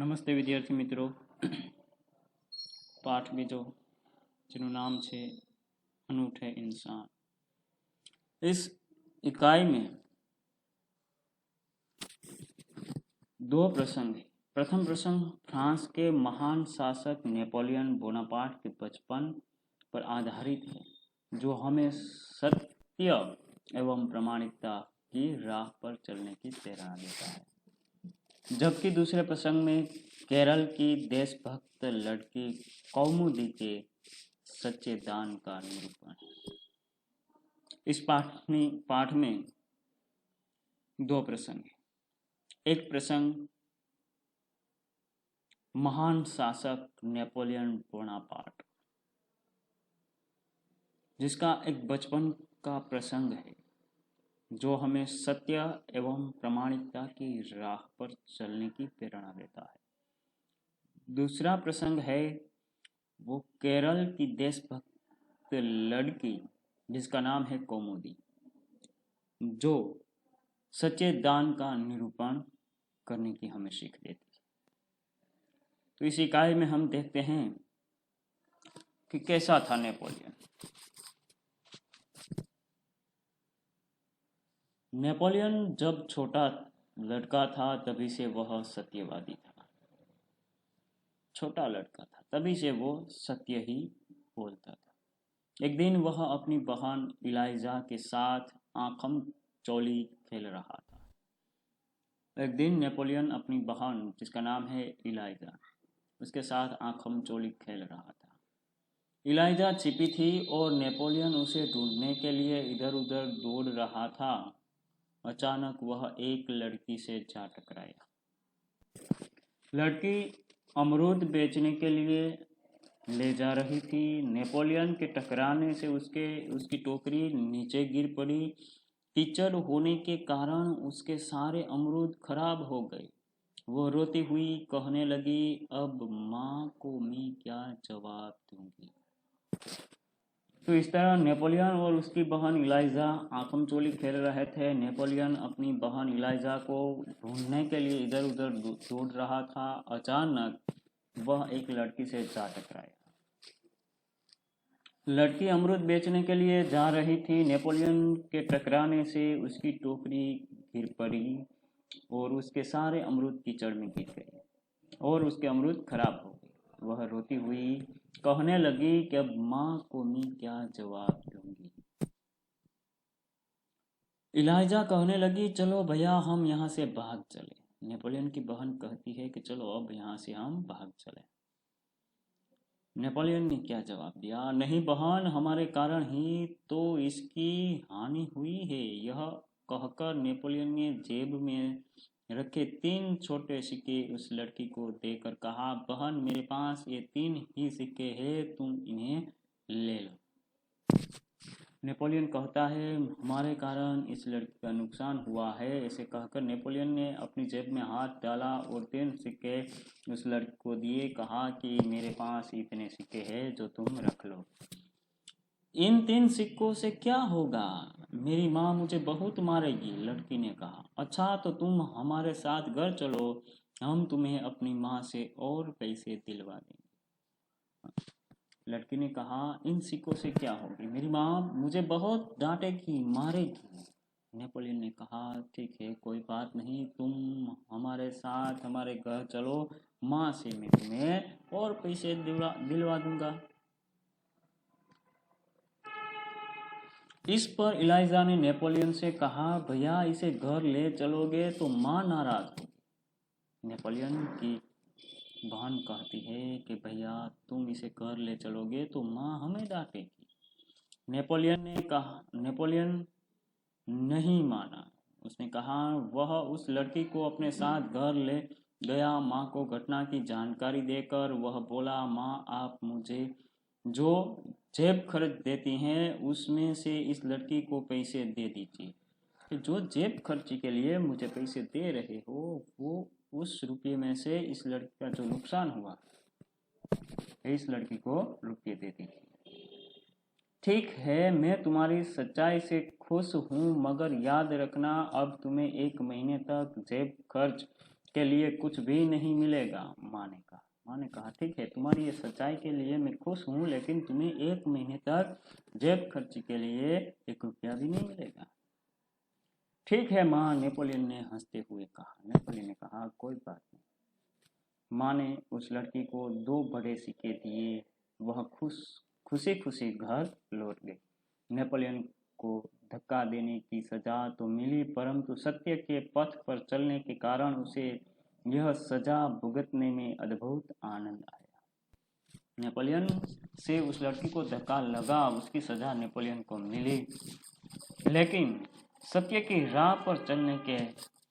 નમસ્તે વિદ્યાર્થી મિત્રો, પાઠ બીજો જેનું નામ છે अनूठे इंसान। इस इकाई में दो प्रसंग हैं। प्रथम प्रसंग फ्रांस के महान शासक नेपोलियन बोनापार्ट के बचपन पर आधारित है, जो हमें सत्य एवं प्रामाणिकता की राह पर चलने की प्रेरणा देता है। जबकि दूसरे प्रसंग में केरल की देशभक्त लड़की कौमुदी के सच्चे दान का निरूपण है। इस पाठ में दो प्रसंग हैं। एक प्रसंग महान शासक नेपोलियन बोनापार्ट, जिसका एक बचपन का प्रसंग है, जो हमें सत्य एवं प्रामाणिकता की राह पर चलने की प्रेरणा देता है। दूसरा प्रसंग है वो केरल की देशभक्त लड़की, जिसका नाम है कौमुदी, जो सच्चे दान का निरूपण करने की हमें सीख देती है। तो इस इकाई में हम देखते हैं कि कैसा था नेपोलियन। नेपोलियन जब छोटा लड़का था तभी से वह सत्यवादी था। छोटा लड़का था तभी से वो सत्य ही बोलता था। एक दिन वह अपनी बहन इलाइजा के साथ आंखम चोली खेल रहा था। एक दिन नेपोलियन अपनी बहन, जिसका नाम है इलाइजा, उसके साथ आंखम चोली खेल रहा था। इलाइजा छिपी थी और नेपोलियन उसे ढूंढने के लिए इधर उधर दौड़ रहा था। अचानक वह एक लड़की से जा टकराया। लड़की अमरूद बेचने के लिए ले जा रही थी। नेपोलियन के टकराने से उसकी टोकरी नीचे गिर पड़ी। कीचड़ होने के कारण उसके सारे अमरूद खराब हो गए। वो रोती हुई कहने लगी, अब माँ को मैं क्या जवाब दूंगी। तो इस तरह नेपोलियन और उसकी बहन इलाइजा आंखम चोली खेल रहे थे। नेपोलियन अपनी बहन इलाइजा को ढूंढने के लिए इधर उधर दौड़ रहा था। अचानक वह एक लड़की से जा टकराया। लड़की अमरूद बेचने के लिए जा रही थी। नेपोलियन के टकराने से उसकी टोकरी गिर पड़ी और उसके सारे अमरूद कीचड़ में गिर गए और उसके अमरूद खराब हो गए। वह रोती हुई कहने लगी कि अब माँ को मैं क्या जवाब दूंगी। इलाइजा कहने लगी, चलो भैया हम यहाँ से भाग चले। नेपोलियन की बहन कहती है कि चलो अब यहाँ से हम भाग चले। नेपोलियन ने क्या जवाब दिया, नहीं बहन, हमारे कारण ही तो इसकी हानि हुई है। यह कहकर नेपोलियन ने जेब में रखे 3 छोटे सिक्के उस लड़की को देकर कहा, बहन मेरे पास ये 3 ही सिक्के हैं, तुम इन्हें ले लो। नेपोलियन कहता है, हमारे कारण इस लड़की का नुकसान हुआ है। ऐसे कहकर नेपोलियन ने अपनी जेब में हाथ डाला और 3 सिक्के उस लड़की को दिए। कहा कि मेरे पास इतने सिक्के हैं जो तुम रख लो। इन 3 सिक्कों से क्या होगा, मेरी माँ मुझे बहुत मारेगी। लड़की ने कहा, अच्छा तो तुम हमारे साथ घर चलो, हम तुम्हें अपनी माँ से और पैसे दिलवा देंगे। लड़की ने कहा, इन सिक्कों से क्या होगी, मेरी माँ मुझे बहुत डांटेगी, मारेगी। नेपोलियन ने कहा, ठीक है कोई बात नहीं, तुम हमारे साथ हमारे घर चलो, माँ से मैं तुम्हें और पैसे दिलवा दूंगा। इस पर इलाइजा ने नेपोलियन से कहा, भैया इसे घर ले चलोगे तो माँ नाराज होगी। नेपोलियन की बहन कहती है कि भैया तुम इसे घर ले चलोगे तो माँ हमें डांटेगी। नेपोलियन नहीं माना। उसने कहा वह उस लड़की को अपने साथ घर ले गया। माँ को घटना की जानकारी देकर वह बोला, माँ आप मुझे जो जेब खर्च देती हैं उसमें से इस लड़की को पैसे दे दीजिए। तो जो जेब खर्ची के लिए मुझे पैसे दे रहे हो वो उस रुपये में से इस लड़की का जो नुकसान हुआ इस लड़की को रुपये दे दीजिए। ठीक है मैं तुम्हारी सच्चाई से खुश हूँ, मगर याद रखना अब तुम्हें 1 महीने तक जेब खर्च के लिए कुछ भी नहीं मिलेगा। माँ ने कहा ठीक है, तुम्हारी ये सच्चाई के लिए मैं खुश हूँ, लेकिन तुम्हें 1 महीने तक जेब खर्च के लिए 1 रुपया भी नहीं मिलेगा। ठीक है माँ, नेपोलियन ने हंसते हुए कहा। नेपोलियन ने कहा कोई बात नहीं। माँ ने उस लड़की को 2 बड़े सिक्के दिए। वह खुशी खुशी घर लौट गई। नेपोलियन को धक्का देने की सजा तो मिली, परंतु सत्य के पथ पर चलने के कारण उसे यह सजा भुगतने में अद्भुत आनंद आया। नेपोलियन से उस लड़की को धक्का लगा, उसकी सजा नेपोलियन को मिली, लेकिन सत्य की राह पर चलने के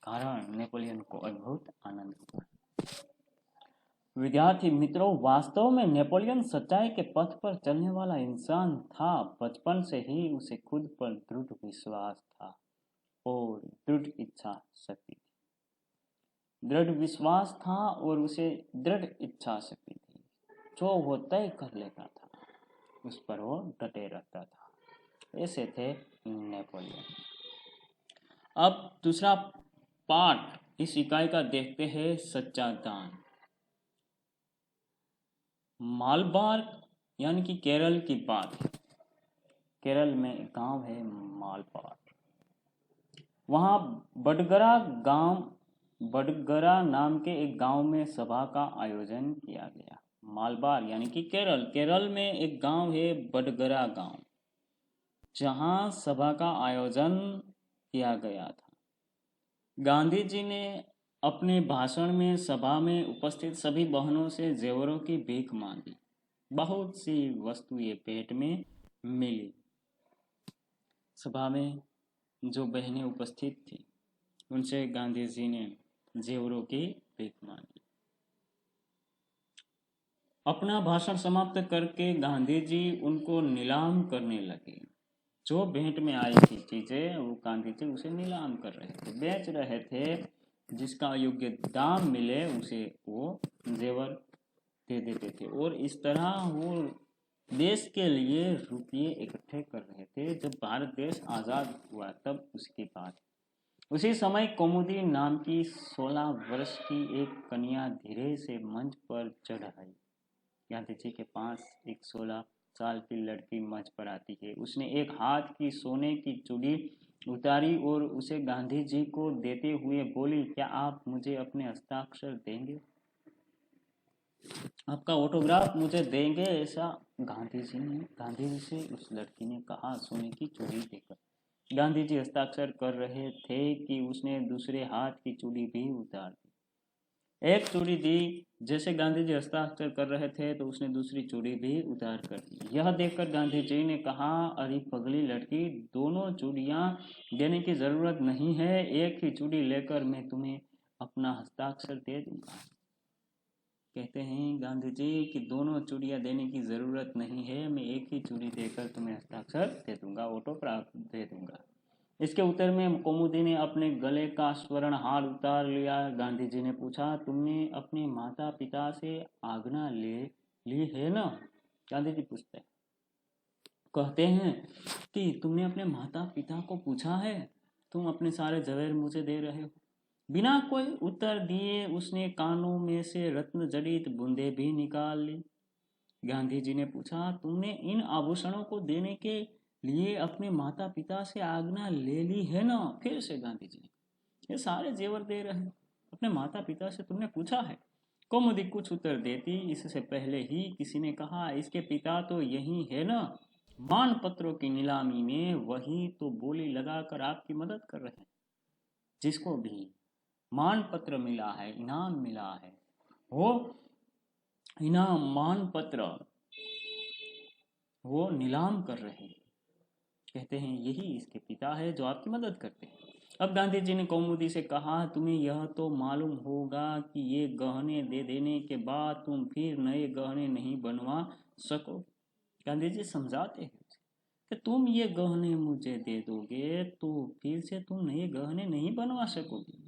कारण नेपोलियन को अद्भुत आनंद हुआ। विद्यार्थी मित्रों, वास्तव में नेपोलियन सच्चाई के पथ पर चलने वाला इंसान था। बचपन से ही उसे खुद पर दृढ़ विश्वास था और दृढ़ इच्छा शक्ति थी। दृढ़ विश्वास था और उसे दृढ़ इच्छा शक्ति थी। जो वो तय कर लेता था उस पर वो डटे रहता था। ऐसे थे नेपोलियन। अब दूसरा पार्ट इस इकाई का देखते हैं, सच्चा दान। मालबार यानी कि केरल की बात है। केरल में एक गांव है मालबार। वहां बडगरा नाम के एक गांव में सभा का आयोजन किया गया। मालबार यानी कि केरल में एक गांव है बडगरा गांव, जहां सभा का आयोजन किया गया था। गांधी जी ने अपने भाषण में सभा में उपस्थित सभी बहनों से जेवरों की भीख मांगी। बहुत सी वस्तुएं भेंट में मिली। सभा में जो बहनें उपस्थित थी उनसे गांधी जी ने जेवरों की भीख मांगी। अपना भाषण समाप्त करके गांधी जी उनको नीलाम करने लगे। जो भेंट में आई थी चीजें वो गांधी जी उसे नीलाम कर रहे थे, बेच रहे थे। जिसका योग्य दाम मिले उसे वो जेवर दे देते थे और इस तरह वो देश के लिए रुपये इकट्ठे कर रहे थे। जब भारत देश आज़ाद हुआ तब उसकी बात। उसी समय कौमुदी नाम की 16 वर्ष की एक कन्या धीरे से मंच पर चढ़ आई। गांधी जी के पास एक 16 साल की लड़की मंच पर आती है। उसने एक हाथ की सोने की चूड़ी उतारी और उसे गांधी जी को देते हुए बोली, क्या आप मुझे अपने हस्ताक्षर देंगे? आपका ऑटोग्राफ मुझे देंगे? ऐसा गांधी जी से उस लड़की ने कहा सोने की चूड़ी देकर। गांधी जी हस्ताक्षर कर रहे थे कि उसने दूसरे हाथ की चूड़ी भी उतार दी। एक चूड़ी दी। जैसे गांधी जी हस्ताक्षर कर रहे थे तो उसने दूसरी चूड़ी भी उतार कर दी। यह देखकर गांधी जी ने कहा, अरे पगली लड़की, दोनों चूड़ियां देने की जरूरत नहीं है। एक ही चूड़ी लेकर मैं तुम्हें अपना हस्ताक्षर दे दूंगा। कहते हैं गांधी जी कि दोनों चूड़ियां देने की जरूरत नहीं है, मैं एक ही चूड़ी देकर तुम्हें हस्ताक्षर दे दूंगा, ऑटोग्राफ दे दूंगा। इसके उत्तर में कौमुदी ने अपने गले का स्वर्ण हार उतार लिया। गांधी जी ने पूछा, तुमने अपने माता पिता से आज्ञा ली है ना? गांधी जी पूछते हैं, कहते हैं कि तुमने अपने माता पिता को पूछा है? तुम अपने सारे जवेर मुझे दे रहे हो। बिना कोई उत्तर दिए उसने कानों में से रत्न जड़ित बूंदे भी निकाल ली। गांधी जी ने पूछा, तुमने इन आभूषणों को देने के लिए अपने माता पिता से आज्ञा ले ली है ना? फिर से गांधी जी, ये सारे जेवर दे रहे हैं, अपने माता पिता से तुमने पूछा है? कौमुदी कुछ उत्तर देती इससे पहले ही किसी ने कहा, इसके पिता तो यही है ना, मान पत्रों की नीलामी में वही तो बोली लगाकर आपकी मदद कर रहे हैं। जिसको भी मान पत्र मिला है, इनाम मिला है, वो इनाम मान पत्र वो नीलाम कर रहे हैं। कहते हैं यही इसके पिता है जो आपकी मदद करते हैं। अब गांधी जी ने कौमुदी से कहा, तुम्हें यह तो मालूम होगा कि ये गहने दे देने के बाद तुम फिर नए गहने नहीं बनवा सको। गांधी जी समझाते हैं कि तुम ये गहने मुझे दे दोगे तो फिर से तुम नए गहने नहीं बनवा सकोगे।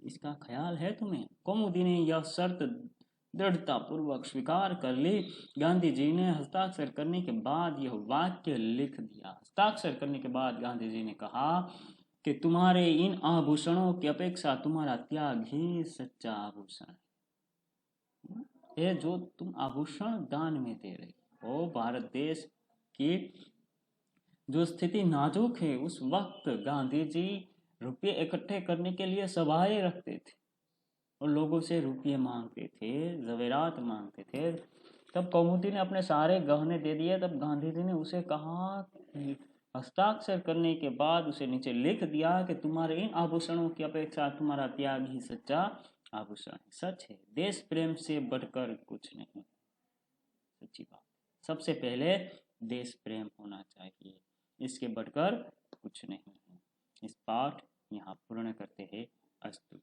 इसका ख्याल है तुम्हें? कौमुदी ने यह शर्त दृढ़ता पूर्वक स्वीकार कर ली। गांधी जी ने हस्ताक्षर करने के बाद यह वाक्य लिख दिया। हस्ताक्षर करने के बाद गांधी जी ने कहा कि तुम्हारे इन आभूषणों की अपेक्षा तुम्हारा त्याग ही सच्चा आभूषण है। ये जो तुम आभूषण दान में दे रही हो, भारत देश की जो स्थिति नाजुक है, उस वक्त गांधी जी रुपये इकट्ठे करने के लिए सभाएं रखते थे और लोगों से रुपये मांगते थे, जवेरात मांगते थे। तब कौमुदी ने अपने सारे गहने दे दिए। तब गांधी जी ने उसे कहा कि हस्ताक्षर करने के बाद उसे नीचे लिख दिया कि तुम्हारे इन आभूषणों की अपेक्षा तुम्हारा त्याग ही सच्चा आभूषण है। सच है, देश प्रेम से बढ़कर कुछ नहीं। सच्ची बात, सबसे पहले देश प्रेम होना चाहिए, इसके बढ़कर कुछ नहीं है। इस पाठ यहाँ पूर्ण करते हैं। अस्तु।